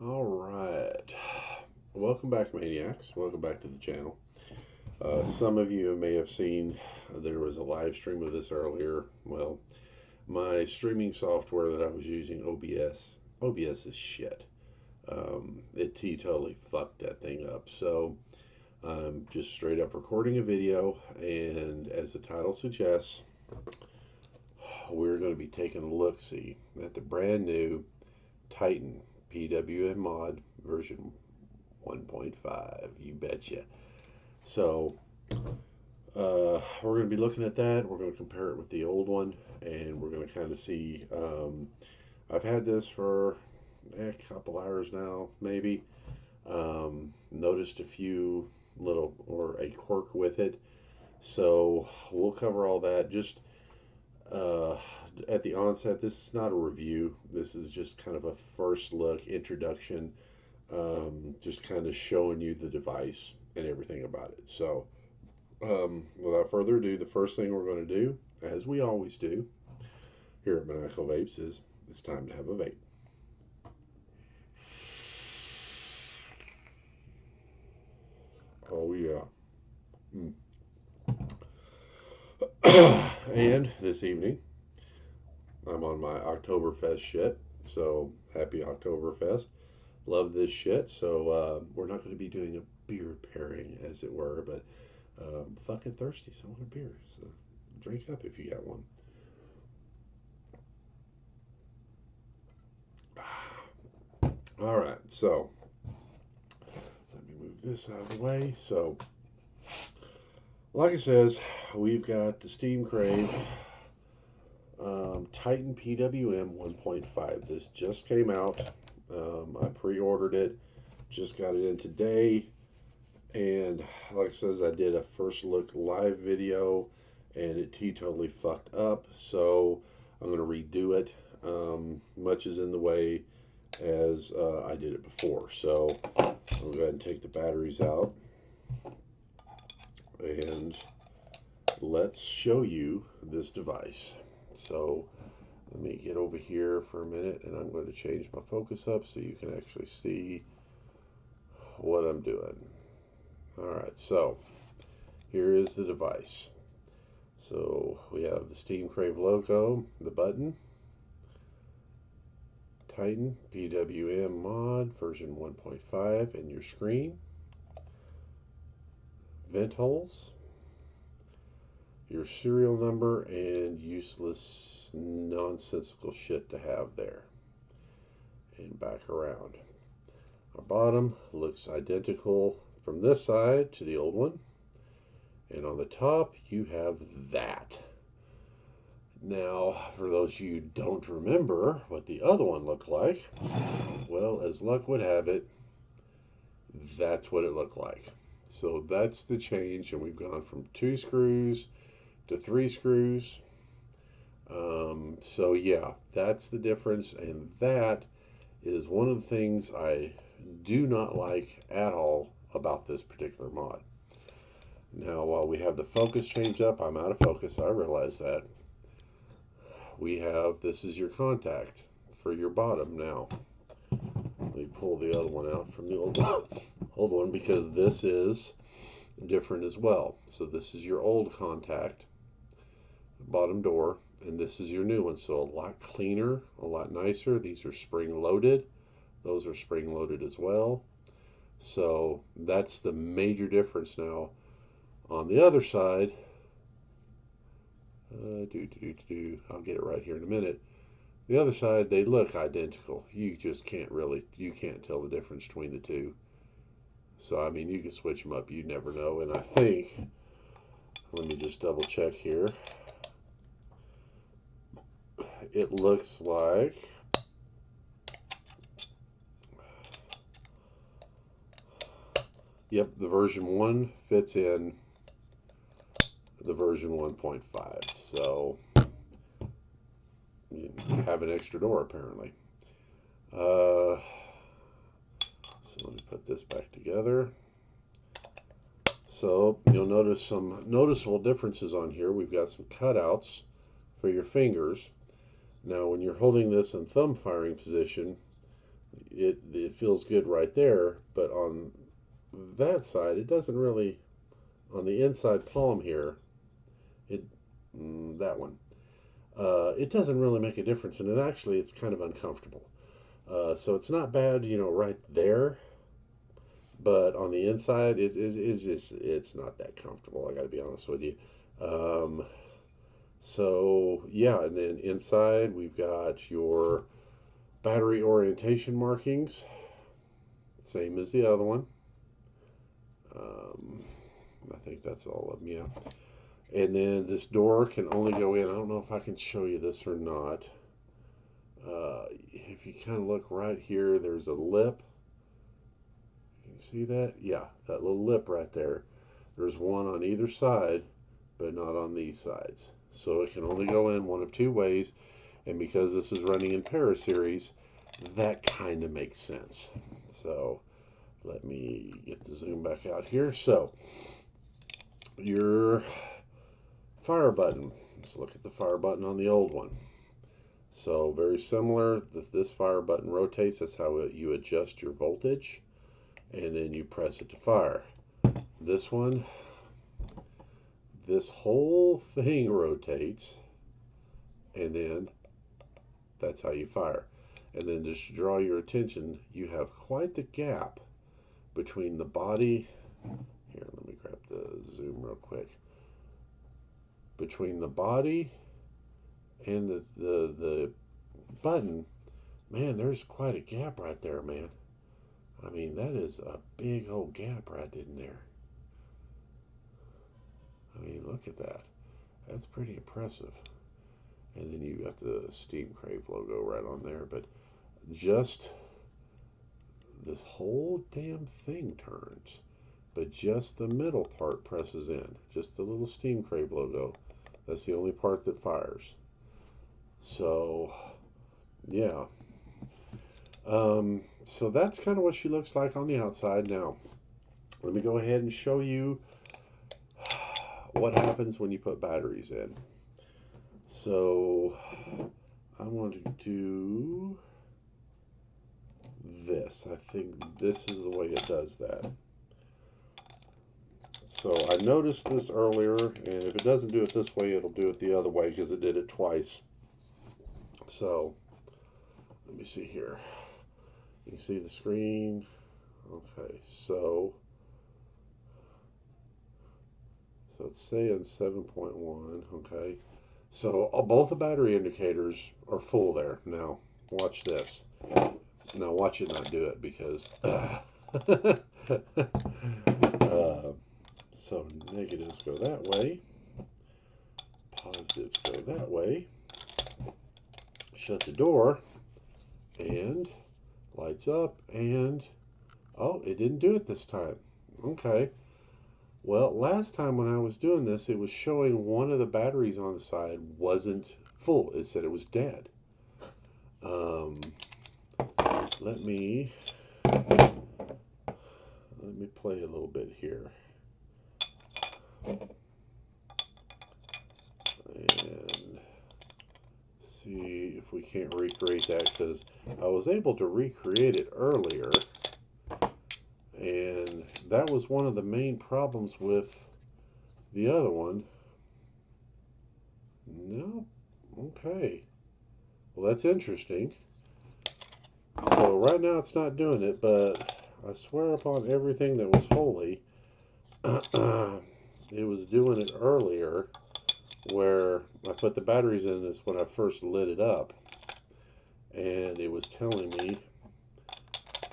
All right. Welcome back, Maniacs. Welcome back to the channel. Some of you may have seen there was a live stream of this earlier. Well, my streaming software that I was using, OBS is shit. It totally fucked that thing up. So I'm just straight up recording a video, and as the title suggests, we're going to be taking a look-see at the brand new Titan PWM mod version 1.5. You betcha. So we're going to be looking at that. We're going to compare it with the old one, and we're going to kind of see. I've had this for a couple hours now, maybe. Noticed a few little or a quirk with it, so we'll cover all that. Just at the onset, this is not a review. This is just kind of a first look, introduction, just kind of showing you the device and everything about it. So, without further ado, the first thing we're going to do, as we always do here at Maniacal Vapes, is it's time to have a vape. Oh, yeah. And this evening, I'm on my Oktoberfest shit. So, happy Oktoberfest. Love this shit. So, we're not going to be doing a beer pairing, as it were, but I'm fucking thirsty, so I want a beer. So, drink up if you got one. All right, so let me move this out of the way. So, like I says, we've got the SteamCrave Titan PWM 1.5. This just came out. I pre-ordered it, just got it in today, and like I says, I did a first look live video, and it totally fucked up. So I'm gonna redo it, much as in the way as I did it before. So I'll go ahead and take the batteries out, and let's show you this device. So let me get over here for a minute, and I'm going to change my focus up so you can actually see what I'm doing. Alright, so here is the device. So we have the SteamCrave logo, the button, Titan PWM mod version 1.5, and your screen, vent holes, your serial number, and useless nonsensical shit to have there. And back around. Our bottom looks identical from this side to the old one, and on the top you have that. Now, for those of you who don't remember what the other one looked like, well, as luck would have it, that's what it looked like. So that's the change, and we've gone from 2 screws to 3 screws. So yeah, that's the difference, and that is one of the things I do not like at all about this particular mod. Now, while we have the focus change up, I'm out of focus, I realize that. We have, this is your contact for your bottom now. Let me pull the other one out from the old one, because this is different as well. So this is your old contact, bottom door, and this is your new one. So a lot cleaner, a lot nicer. These are spring loaded. Those are spring loaded as well. So that's the major difference. Now on the other side, I'll get it right here in a minute. The other side, they look identical. You just can't tell the difference between the two. So I mean, you can switch them up, you never know. And I think, let me just double check here, it looks like yep, the version 1 fits in the version 1.5. So you have an extra door apparently. So let me put this back together. So you'll notice some noticeable differences on here. We've got some cutouts for your fingers. Now when you're holding this in thumb firing position, it feels good right there, but on that side, it doesn't really. On the inside palm here, it that one, it doesn't really make a difference, and it's kind of uncomfortable. So it's not bad, right there, but on the inside, it's not that comfortable. I got to be honest with you. Um, so yeah, and then inside we've got your battery orientation markings, same as the other one. Um, I think that's all of them, yeah. And then this door can only go in. I don't know if I can show you this or not. If you kind of look right here, there's a lip. You see that? Yeah, that little lip right there. There's one on either side, but not on these sides. So it can only go in one of two ways. And because this is running in para series, that kind of makes sense. So let me get the zoom back out here. So your fire button. Let's look at the fire button on the old one. So very similar. This fire button rotates. That's how you adjust your voltage, and then you press it to fire. This one, this whole thing rotates, and then that's how you fire. And then just to draw your attention, you have quite the gap between the body. Here, let me grab the zoom real quick. Between the body and the button, man, there's quite a gap right there, man. I mean, that is a big old gap right in there. I mean, look at that. That's pretty impressive. And then you got the SteamCrave logo right on there, but just this whole damn thing turns, but just the middle part presses in. Just the little SteamCrave logo. That's the only part that fires. So, yeah. So that's kind of what she looks like on the outside. Now, let me go ahead and show you what happens when you put batteries in. So, I want to do this. I think this is the way it does that. So I noticed this earlier, and if it doesn't do it this way, it'll do it the other way because it did it twice. So let me see here. You can see the screen. Okay, so it's saying 7.1. Okay, so both the battery indicators are full there. Now watch this. Now watch it not do it because so negatives go that way, positives go that way. Shut the door, and lights up, and oh, it didn't do it this time. Okay. Well, last time when I was doing this, it was showing one of the batteries on the side wasn't full. It said it was dead. Let me play a little bit here. And see if we can't recreate that, because I was able to recreate it earlier, and that was one of the main problems with the other one. No, okay, well, that's interesting. So right now it's not doing it, but I swear upon everything that was holy, it was doing it earlier, where I put the batteries in this when I first lit it up, and it was telling me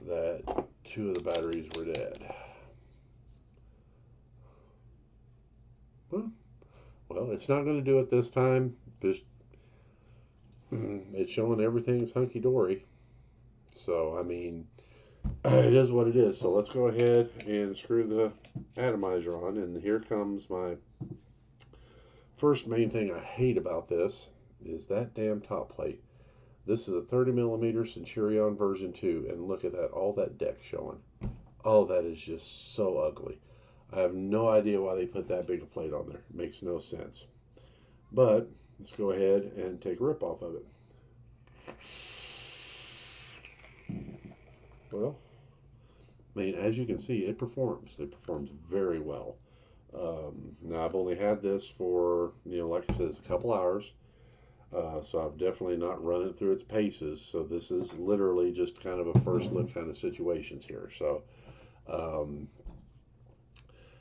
that two of the batteries were dead. Well, it's not going to do it this time. Just it's showing everything's hunky-dory. So, I mean, it is what it is. So let's go ahead and screw the atomizer on, and here comes my first main thing I hate about this is that damn top plate. This is a 30mm Centurion version 2, and look at that, all that deck showing. Oh, that is just so ugly. I have no idea why they put that big a plate on there. It makes no sense. But let's go ahead and take a rip off of it. Well, I mean, as you can see, it performs. It performs very well. Now, I've only had this for, like I said, a couple hours. So I've definitely not run it through its paces. So this is literally just kind of a first look kind of situations here. So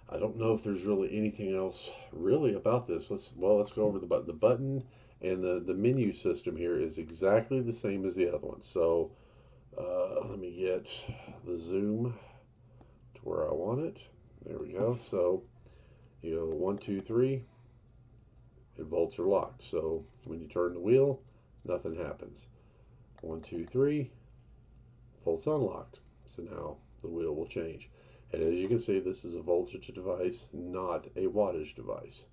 I don't know if there's really anything else really about this. Let's go over the button. The button and the menu system here is exactly the same as the other one. So let me get the zoom to where I want it. There we go. So you go 1, 2, 3. And volts are locked. So when you turn the wheel, nothing happens. 1, 2, 3. Volts unlocked. So now the wheel will change. And as you can see, this is a voltage device, not a wattage device.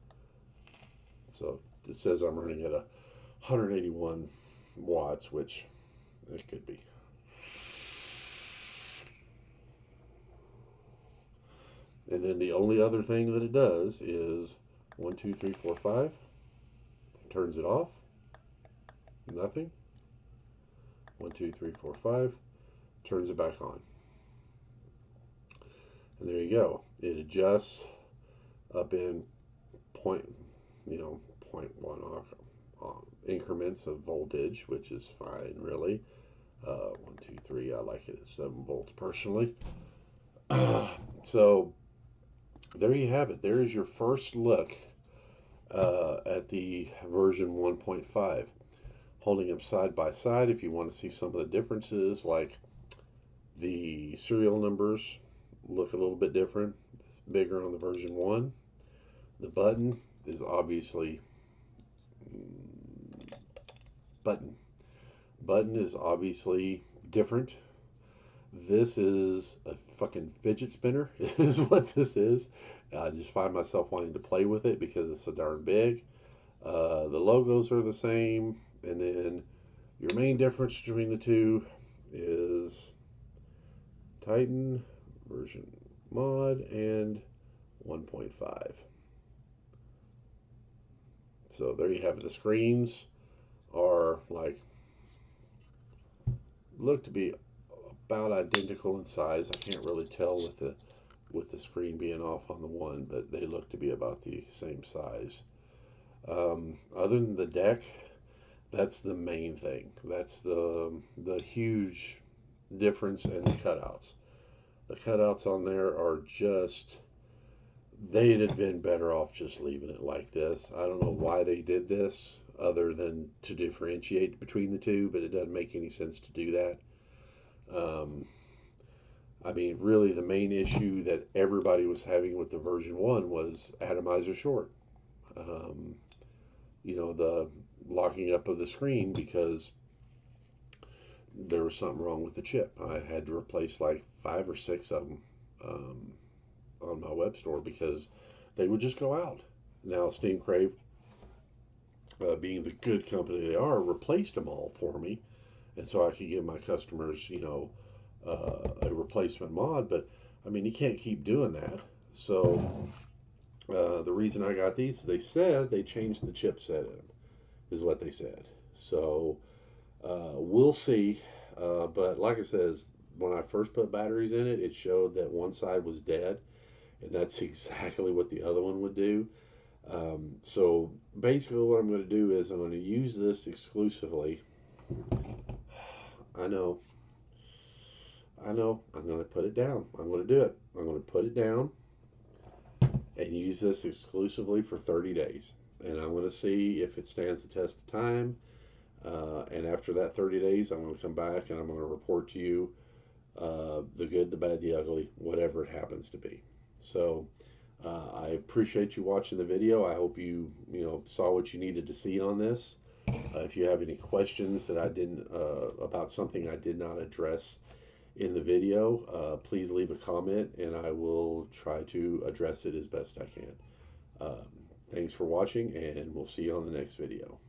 So it says I'm running at 181 watts, which it could be. And then the only other thing that it does is 1, 2, 3, 4, 5. Turns it off. Nothing. 1, 2, 3, 4, 5. Turns it back on. And there you go. It adjusts up in point, 0.1 increments of voltage, which is fine, really. 1, 2, 3. I like it at 7 volts personally. So there you have it. There is your first look at the version 1.5. Holding them side by side, if you want to see some of the differences, like the serial numbers look a little bit different, bigger on the version 1. The button is obviously button is obviously different. This is a fucking fidget spinner is what this is. I just find myself wanting to play with it because it's so darn big. The logos are the same, and then your main difference between the two is Titan version mod and 1.5. So there you have it. The screens are look to be about identical in size. I can't really tell with the screen being off on the one, but they look to be about the same size. Other than the deck, that's the main thing. That's the huge difference in the cutouts. The cutouts on there are just, they'd have been better off just leaving it like this. I don't know why they did this other than to differentiate between the two, but it doesn't make any sense to do that. I mean, really, the main issue that everybody was having with the version 1 was atomizer short. The locking up of the screen because there was something wrong with the chip. I had to replace like 5 or 6 of them on my web store because they would just go out. Now, SteamCrave, being the good company they are, replaced them all for me, and so I could give my customers, a replacement mod. But I mean, you can't keep doing that. So the reason I got these, they said they changed the chipset in them, is what they said. So we'll see. But like I said, when I first put batteries in it, it showed that one side was dead, and that's exactly what the other one would do. So basically what I'm going to do is I'm going to use this exclusively. I know, I'm going to put it down. I'm going to do it. I'm going to put it down and use this exclusively for 30 days. And I'm going to see if it stands the test of time. And after that 30 days, I'm going to come back and I'm going to report to you the good, the bad, the ugly, whatever it happens to be. So I appreciate you watching the video. I hope you saw what you needed to see on this. If you have any questions that I didn't about something I did not address in the video, please leave a comment and I will try to address it as best I can. Thanks for watching, and we'll see you on the next video.